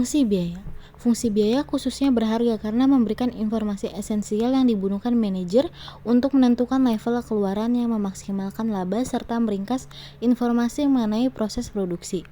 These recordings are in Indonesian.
Fungsi biaya. Fungsi biaya khususnya berharga karena memberikan informasi esensial yang dibutuhkan manajer untuk menentukan level keluaran yang memaksimalkan laba serta meringkas informasi mengenai proses produksi.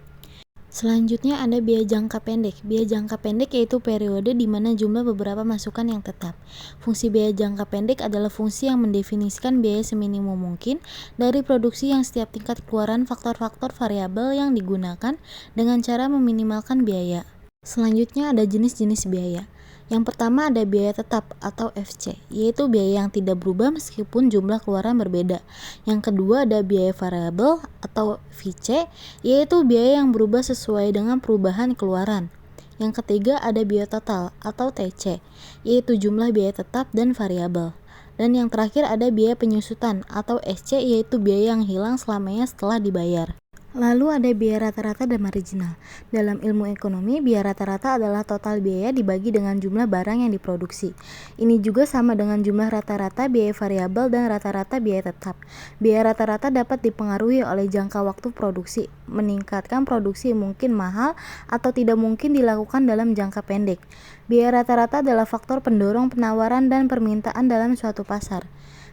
Selanjutnya ada biaya jangka pendek. Biaya jangka pendek yaitu periode di mana jumlah beberapa masukan yang tetap. Fungsi biaya jangka pendek adalah fungsi yang mendefinisikan biaya seminimum mungkin dari produksi yang setiap tingkat keluaran faktor-faktor variabel yang digunakan dengan cara meminimalkan biaya. Selanjutnya ada jenis-jenis biaya. Yang pertama ada biaya tetap atau FC, yaitu biaya yang tidak berubah meskipun jumlah keluaran berbeda. Yang kedua ada biaya variabel atau VC, yaitu biaya yang berubah sesuai dengan perubahan keluaran. Yang ketiga ada biaya total atau TC, yaitu jumlah biaya tetap dan variabel. Dan yang terakhir ada biaya penyusutan atau SC, yaitu biaya yang hilang selamanya setelah dibayar. Lalu ada biaya rata-rata dan marginal. Dalam ilmu ekonomi, biaya rata-rata adalah total biaya dibagi dengan jumlah barang yang diproduksi. Ini juga sama dengan jumlah rata-rata biaya variabel dan rata-rata biaya tetap. Biaya rata-rata dapat dipengaruhi oleh jangka waktu produksi, meningkatkan produksi mungkin mahal atau tidak mungkin dilakukan dalam jangka pendek. Biaya rata-rata adalah faktor pendorong penawaran dan permintaan dalam suatu pasar.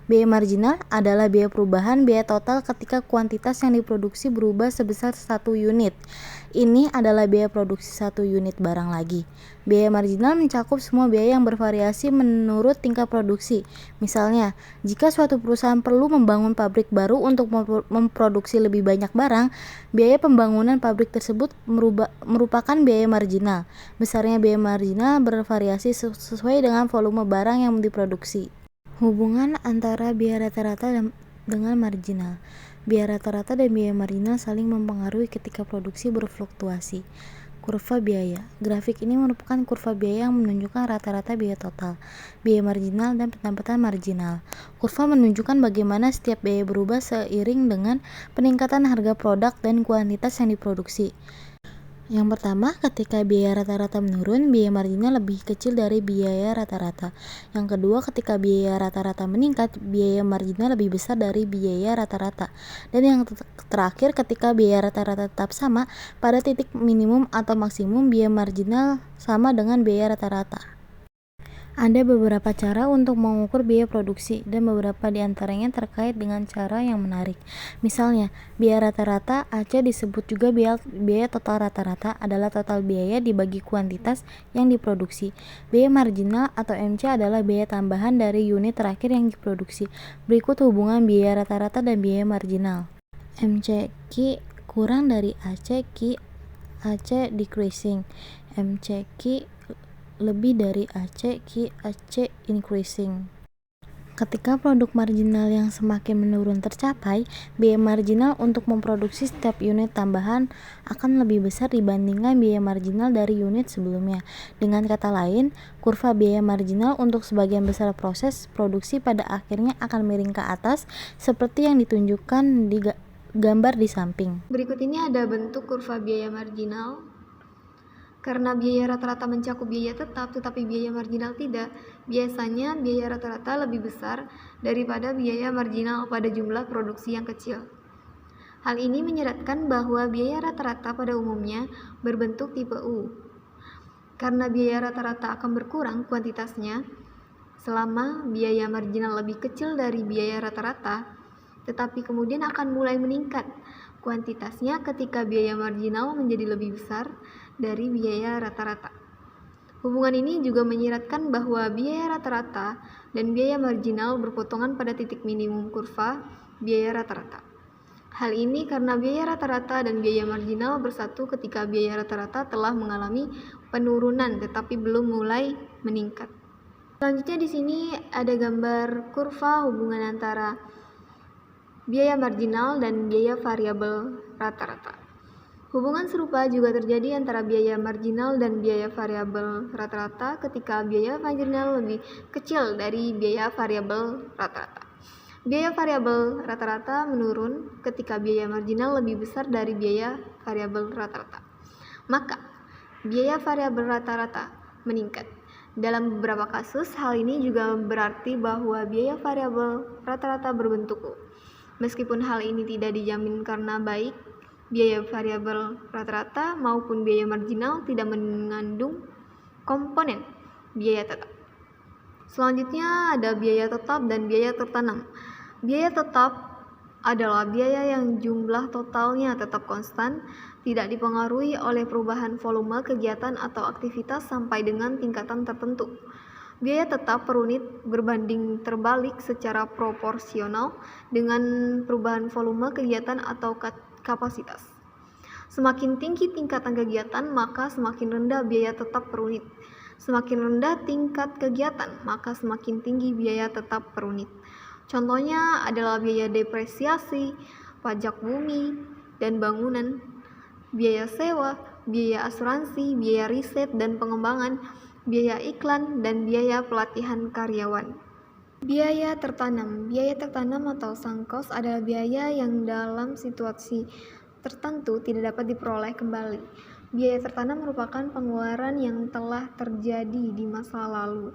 Biaya marginal adalah biaya perubahan biaya total ketika kuantitas yang diproduksi berubah sebesar 1 unit. Ini adalah biaya produksi 1 unit barang lagi. Biaya marginal mencakup semua biaya yang bervariasi menurut tingkat produksi. Misalnya, jika suatu perusahaan perlu membangun pabrik baru untuk memproduksi lebih banyak barang, biaya pembangunan pabrik tersebut merupakan biaya marginal. Besarnya biaya marginal bervariasi sesuai dengan volume barang yang diproduksi. Hubungan antara biaya rata-rata dengan marginal. Biaya rata-rata dan biaya marginal saling mempengaruhi ketika produksi berfluktuasi. Kurva biaya. Grafik ini merupakan kurva biaya yang menunjukkan rata-rata biaya total, biaya marginal, dan pendapatan marginal. Kurva menunjukkan bagaimana setiap biaya berubah seiring dengan peningkatan harga produk dan kuantitas yang diproduksi. Yang pertama, ketika biaya rata-rata menurun, biaya marginal lebih kecil dari biaya rata-rata. Yang kedua, ketika biaya rata-rata meningkat, biaya marginal lebih besar dari biaya rata-rata. Dan yang terakhir, ketika biaya rata-rata tetap sama, pada titik minimum atau maksimum, biaya marginal sama dengan biaya rata-rata. Ada beberapa cara untuk mengukur biaya produksi dan beberapa di antaranya terkait dengan cara yang menarik. Misalnya, biaya rata-rata AC disebut juga biaya total rata-rata adalah total biaya dibagi kuantitas yang diproduksi. Biaya marginal atau MC adalah biaya tambahan dari unit terakhir yang diproduksi. Berikut hubungan biaya rata-rata dan biaya marginal. MC Q kurang dari AC Q, AC decreasing. MC Q lebih dari AC Q, AC increasing. Ketika produk marginal yang semakin menurun tercapai, biaya marginal untuk memproduksi setiap unit tambahan akan lebih besar dibandingkan biaya marginal dari unit sebelumnya. Dengan kata lain, kurva biaya marginal untuk sebagian besar proses produksi pada akhirnya akan miring ke atas seperti yang ditunjukkan di gambar di samping. Berikut ini ada bentuk kurva biaya marginal. Karena biaya rata-rata mencakup biaya tetap tetapi biaya marginal tidak, biasanya biaya rata-rata lebih besar daripada biaya marginal pada jumlah produksi yang kecil. Hal ini menyeratkan bahwa biaya rata-rata pada umumnya berbentuk tipe U. Karena biaya rata-rata akan berkurang kuantitasnya selama biaya marginal lebih kecil dari biaya rata-rata, tetapi kemudian akan mulai meningkat kuantitasnya ketika biaya marginal menjadi lebih besar dari biaya rata-rata. Hubungan ini juga menyiratkan bahwa biaya rata-rata dan biaya marginal berpotongan pada titik minimum kurva biaya rata-rata. Hal ini karena biaya rata-rata dan biaya marginal bersatu ketika biaya rata-rata telah mengalami penurunan tetapi belum mulai meningkat. Selanjutnya di sini ada gambar kurva hubungan antara biaya marginal dan biaya variabel rata-rata. Hubungan serupa juga terjadi antara biaya marginal dan biaya variabel rata-rata ketika biaya marginal lebih kecil dari biaya variabel rata-rata. Biaya variabel rata-rata menurun ketika biaya marginal lebih besar dari biaya variabel rata-rata. Maka, biaya variabel rata-rata meningkat. Dalam beberapa kasus, hal ini juga berarti bahwa biaya variabel rata-rata berbentuk U. Meskipun hal ini tidak dijamin karena baik biaya variabel rata-rata maupun biaya marginal tidak mengandung komponen biaya tetap. Selanjutnya ada biaya tetap dan biaya tertanam. Biaya tetap adalah biaya yang jumlah totalnya tetap konstan, tidak dipengaruhi oleh perubahan volume kegiatan atau aktivitas sampai dengan tingkatan tertentu. Biaya tetap per unit berbanding terbalik secara proporsional dengan perubahan volume kegiatan atau kapasitas. Semakin tinggi tingkatan kegiatan, maka semakin rendah biaya tetap per unit. Semakin rendah tingkat kegiatan, maka semakin tinggi biaya tetap per unit. Contohnya adalah biaya depresiasi, pajak bumi dan bangunan, biaya sewa, biaya asuransi, biaya riset dan pengembangan, biaya iklan, dan biaya pelatihan karyawan. Biaya tertanam. Biaya tertanam atau sunk cost adalah biaya yang dalam situasi tertentu tidak dapat diperoleh kembali. Biaya tertanam merupakan pengeluaran yang telah terjadi di masa lalu,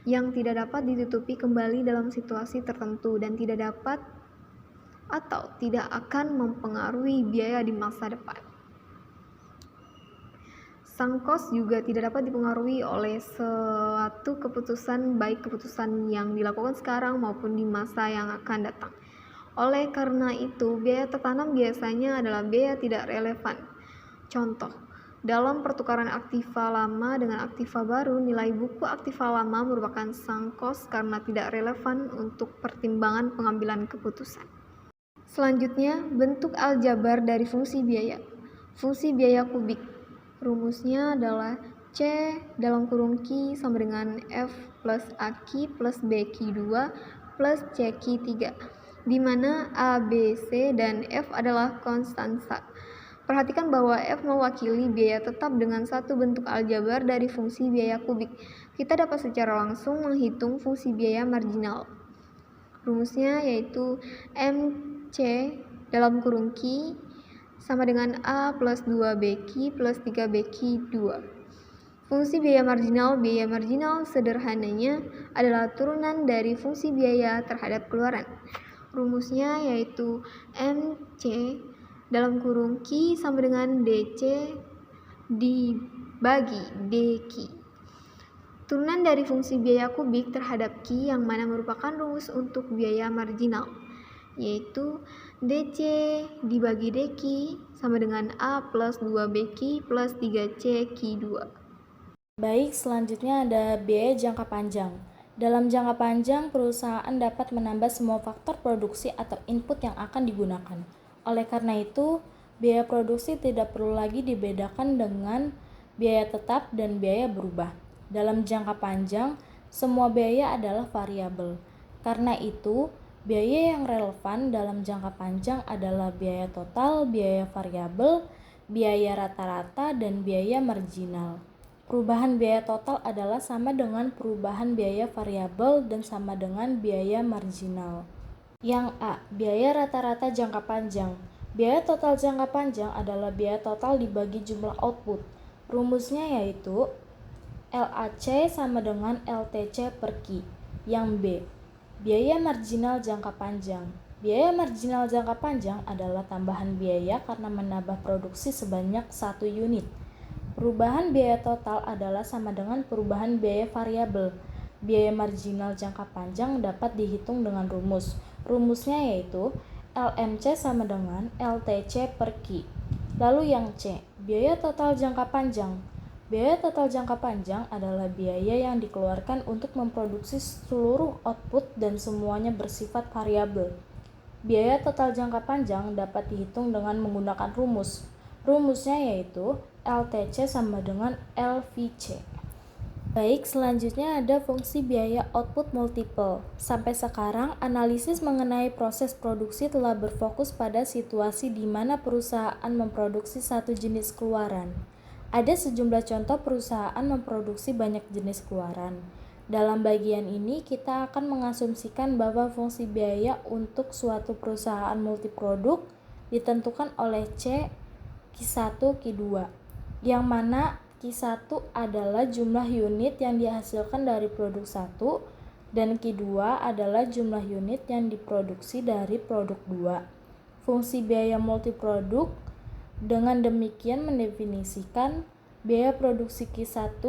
yang tidak dapat ditutupi kembali dalam situasi tertentu dan tidak dapat atau tidak akan mempengaruhi biaya di masa depan. Sunk cost juga tidak dapat dipengaruhi oleh suatu keputusan, baik keputusan yang dilakukan sekarang maupun di masa yang akan datang. Oleh karena itu, biaya tertanam biasanya adalah biaya tidak relevan. Contoh, dalam pertukaran aktiva lama dengan aktiva baru, nilai buku aktiva lama merupakan sunk cost karena tidak relevan untuk pertimbangan pengambilan keputusan. Selanjutnya, bentuk aljabar dari fungsi biaya. Fungsi biaya kubik. Rumusnya adalah C dalam kurung Q sama dengan F plus AQ plus BQ2 plus CQ3, di mana A, B, C, dan F adalah konstansa. Perhatikan bahwa F mewakili biaya tetap dengan satu bentuk aljabar dari fungsi biaya kubik. Kita dapat secara langsung menghitung fungsi biaya marginal. Rumusnya yaitu MC dalam kurung Q sama dengan A plus 2BQ plus 3BQ2. Fungsi biaya marginal sederhananya adalah turunan dari fungsi biaya terhadap keluaran. Rumusnya yaitu MC dalam kurung Q sama dengan DC dibagi DQ. Turunan dari fungsi biaya kubik terhadap Q yang mana merupakan rumus untuk biaya marginal, yaitu DC dibagi DQ sama dengan A plus 2BQ plus 3CQ2. Baik, selanjutnya ada biaya jangka panjang. Dalam jangka panjang, perusahaan dapat menambah semua faktor produksi atau input yang akan digunakan. Oleh karena itu, biaya produksi tidak perlu lagi dibedakan dengan biaya tetap dan biaya berubah. Dalam jangka panjang, semua biaya adalah variabel. Karena itu, biaya yang relevan dalam jangka panjang adalah biaya total, biaya variabel, biaya rata-rata, dan biaya marginal. Perubahan biaya total adalah sama dengan perubahan biaya variabel dan sama dengan biaya marginal. Yang A, biaya rata-rata jangka panjang. Biaya total jangka panjang adalah biaya total dibagi jumlah output. Rumusnya yaitu LAC sama dengan LTC per Q. Yang B, biaya marginal jangka panjang. Biaya marginal jangka panjang adalah tambahan biaya karena menambah produksi sebanyak 1 unit. Perubahan biaya total adalah sama dengan perubahan biaya variabel. Biaya marginal jangka panjang dapat dihitung dengan rumus. Rumusnya yaitu LMC sama dengan LTC per Q. Lalu yang C, biaya total jangka panjang. Biaya total jangka panjang adalah biaya yang dikeluarkan untuk memproduksi seluruh output dan semuanya bersifat variabel. Biaya total jangka panjang dapat dihitung dengan menggunakan rumus. Rumusnya yaitu LTC sama dengan LVC. Baik, selanjutnya ada fungsi biaya output multiple. Sampai sekarang, analisis mengenai proses produksi telah berfokus pada situasi di mana perusahaan memproduksi satu jenis keluaran. Ada sejumlah contoh perusahaan memproduksi banyak jenis keluaran. Dalam bagian ini, kita akan mengasumsikan bahwa fungsi biaya untuk suatu perusahaan multiproduk ditentukan oleh C, Q1, Q2, yang mana Q1 adalah jumlah unit yang dihasilkan dari produk 1 dan Q2 adalah jumlah unit yang diproduksi dari produk 2. Fungsi biaya multiproduk Dengan demikian mendefinisikan biaya produksi Q1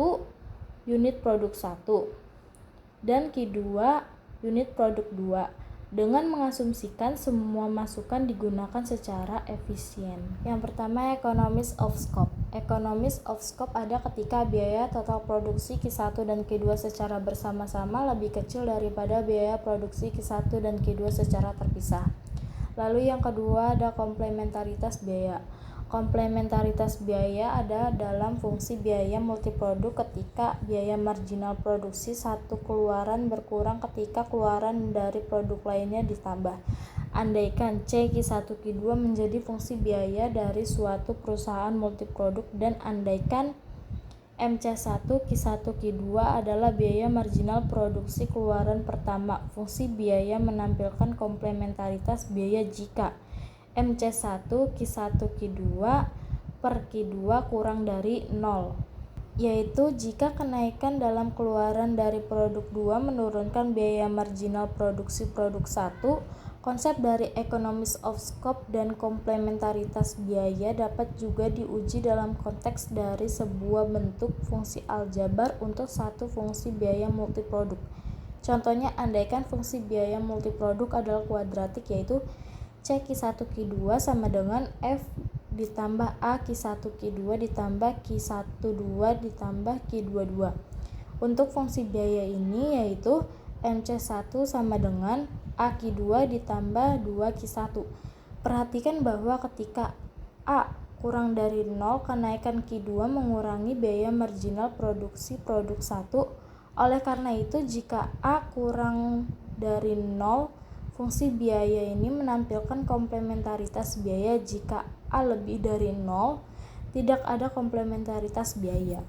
unit produk 1 dan Q2 unit produk 2 dengan mengasumsikan semua masukan digunakan secara efisien. Yang pertama, economies of scope. Economies of scope ada ketika biaya total produksi Q1 dan Q2 secara bersama-sama lebih kecil daripada biaya produksi Q1 dan Q2 secara terpisah. Lalu yang kedua ada komplementaritas biaya. Komplementaritas biaya ada dalam fungsi biaya multiproduk ketika biaya marginal produksi satu keluaran berkurang ketika keluaran dari produk lainnya ditambah. Andaikan C/Q1 Q2 menjadi fungsi biaya dari suatu perusahaan multiproduk dan andaikan MC1 Q1 Q2 adalah biaya marginal produksi keluaran pertama. Fungsi biaya menampilkan komplementaritas biaya jika MC1 Q1 Q2 per Q2 kurang dari 0, yaitu jika kenaikan dalam keluaran dari produk 2 menurunkan biaya marginal produksi produk 1. Konsep dari economies of scope dan komplementaritas biaya dapat juga diuji dalam konteks dari sebuah bentuk fungsi aljabar untuk satu fungsi biaya multiproduk. Contohnya, andaikan fungsi biaya multiproduk adalah kuadratik, yaitu C/Q1 Q2 sama dengan F ditambah A Q1 Q2 ditambah Q12 ditambah Q22. Untuk fungsi biaya ini yaitu MC1 sama dengan A Q2 ditambah 2 Q1. Perhatikan bahwa ketika A kurang dari 0, kenaikan Q2 mengurangi biaya marginal produksi produk 1. Oleh karena itu, jika A kurang dari 0, fungsi biaya ini menampilkan komplementaritas biaya. Jika A lebih dari 0, tidak ada komplementaritas biaya.